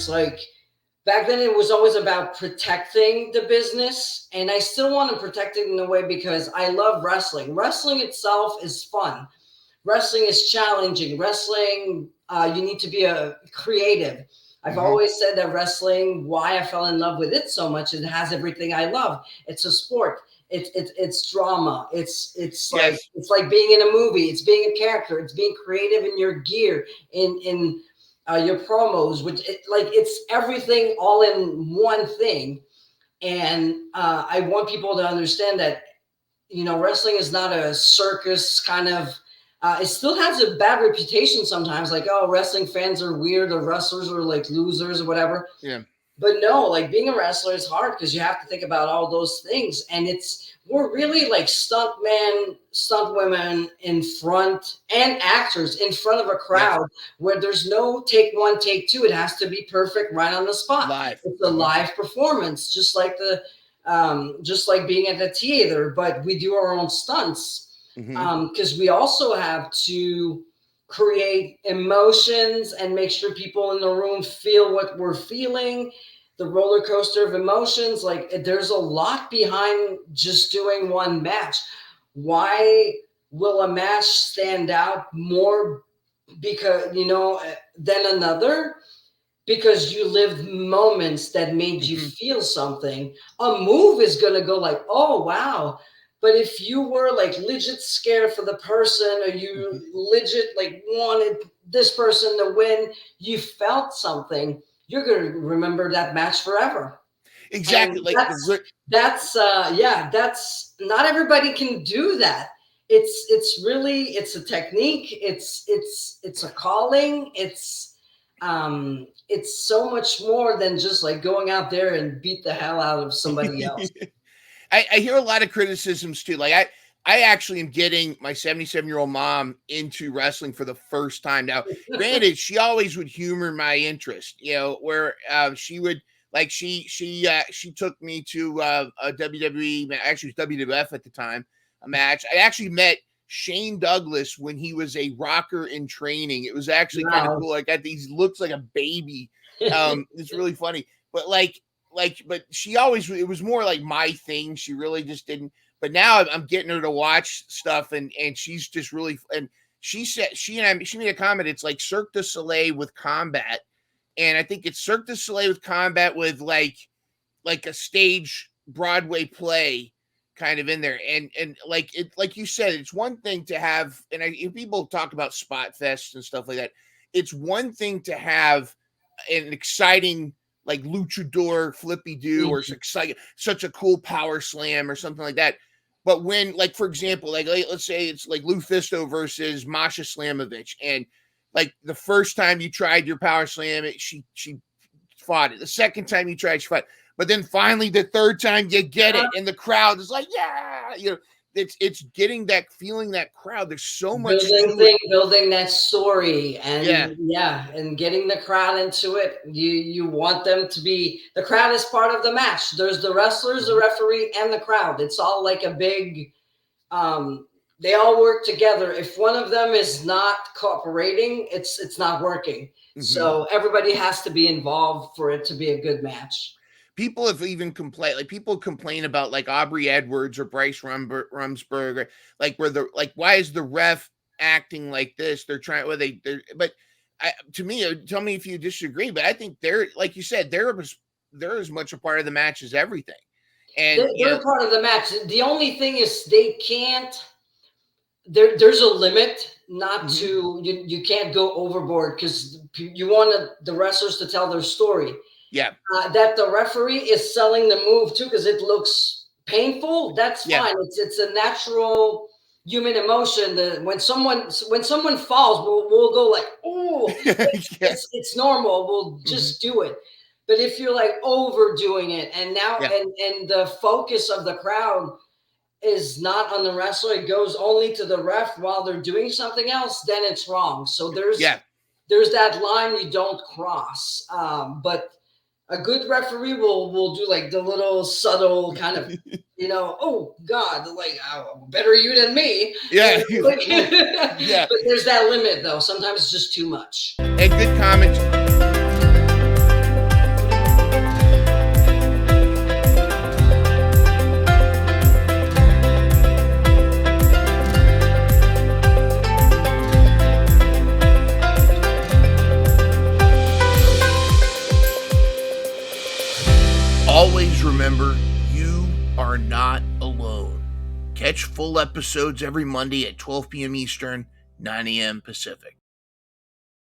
it's like back then it was always about protecting the business, and I still want to protect it in a way because I love wrestling. Wrestling itself is fun. Wrestling is challenging. Wrestling, you need to be a creative. I've always said that wrestling, why I fell in love with it so much, it has everything I love. It's a sport. It's drama. It's like being in a movie. It's being a character. It's being creative in your gear, in your promos, it's everything all in one thing. And I want people to understand that, wrestling is not a circus kind of. It still has a bad reputation sometimes, like, oh, wrestling fans are weird, or wrestlers are like losers or whatever. Yeah. But no, like being a wrestler is hard because you have to think about all those things. And we're really like stunt women in front, and actors in front of a crowd where there's no take one, take two. It has to be perfect right on the spot. Live. It's a live performance, just like being at the theater, but we do our own stunts. Because we also have to create emotions and make sure people in the room feel what we're feeling, the roller coaster of emotions. Like, there's a lot behind just doing one match. Why will a match stand out more than another? Because you lived moments that made you feel something. A move is going to go like, oh, wow. But if you were like legit scared for the person, or you legit like wanted this person to win, you felt something, you're going to remember that match forever. Exactly. And that's not everybody can do that. It's a technique. It's a calling. It's so much more than just like going out there and beat the hell out of somebody else. I hear a lot of criticisms too. Like I actually am getting my 77-year-old mom into wrestling for the first time now. Granted, she always would humor my interest, where she would like she took me to a WWE, actually it was WWF at the time, a match. I actually met Shane Douglas when he was a rocker in training. It was actually kind of cool. I got these looks like a baby. It's really funny, but but she always, it was more like my thing. She really just didn't, but now I'm getting her to watch stuff, and she's just really, and she said, she made a comment. It's like Cirque du Soleil with combat. And I think it's Cirque du Soleil with combat with like a stage Broadway play kind of in there. And like you said, it's one thing to have, and people talk about spot fests and stuff like that. It's one thing to have an exciting, like luchador flippy do, or such a cool power slam or something like that. But when, like, for example, like let's say it's like LuFisto versus Masha Slamovich, and like the first time you tried your power slam, she fought it. The second time you tried, she fought. But then finally, the third time you get it, and the crowd is like, yeah, it's getting that feeling, that crowd. There's so much building that story, and and getting the crowd into it. You want them to be, the crowd is part of the match. There's the wrestlers, the referee, and the crowd. It's all like a big, they all work together. If one of them is not cooperating, it's not working. So everybody has to be involved for it to be a good match. People have even complained, like people complain about like Aubrey Edwards or Bryce Rumsberg, like where why is the ref acting like this? They're trying, but to me, tell me if you disagree, but I think they're, like you said, they're as much a part of the match as everything. And they're part of the match. The only thing is they can't, there's a limit not to, you can't go overboard, because you want the wrestlers to tell their story. Yeah. That the referee is selling the move too, because it looks painful. That's fine. It's a natural human emotion. That when someone falls, we'll go like, oh, it's normal. We'll just do it. But if you're like overdoing it, and now and the focus of the crowd is not on the wrestler, it goes only to the ref while they're doing something else, then it's wrong. So there's that line you don't cross. But a good referee will do like the little subtle kind of, oh God, like, oh, better you than me. Yeah. But there's that limit though. Sometimes it's just too much. And good comments. remember, you are not alone. Catch full episodes every Monday at 12 p.m. Eastern, 9 a.m. Pacific.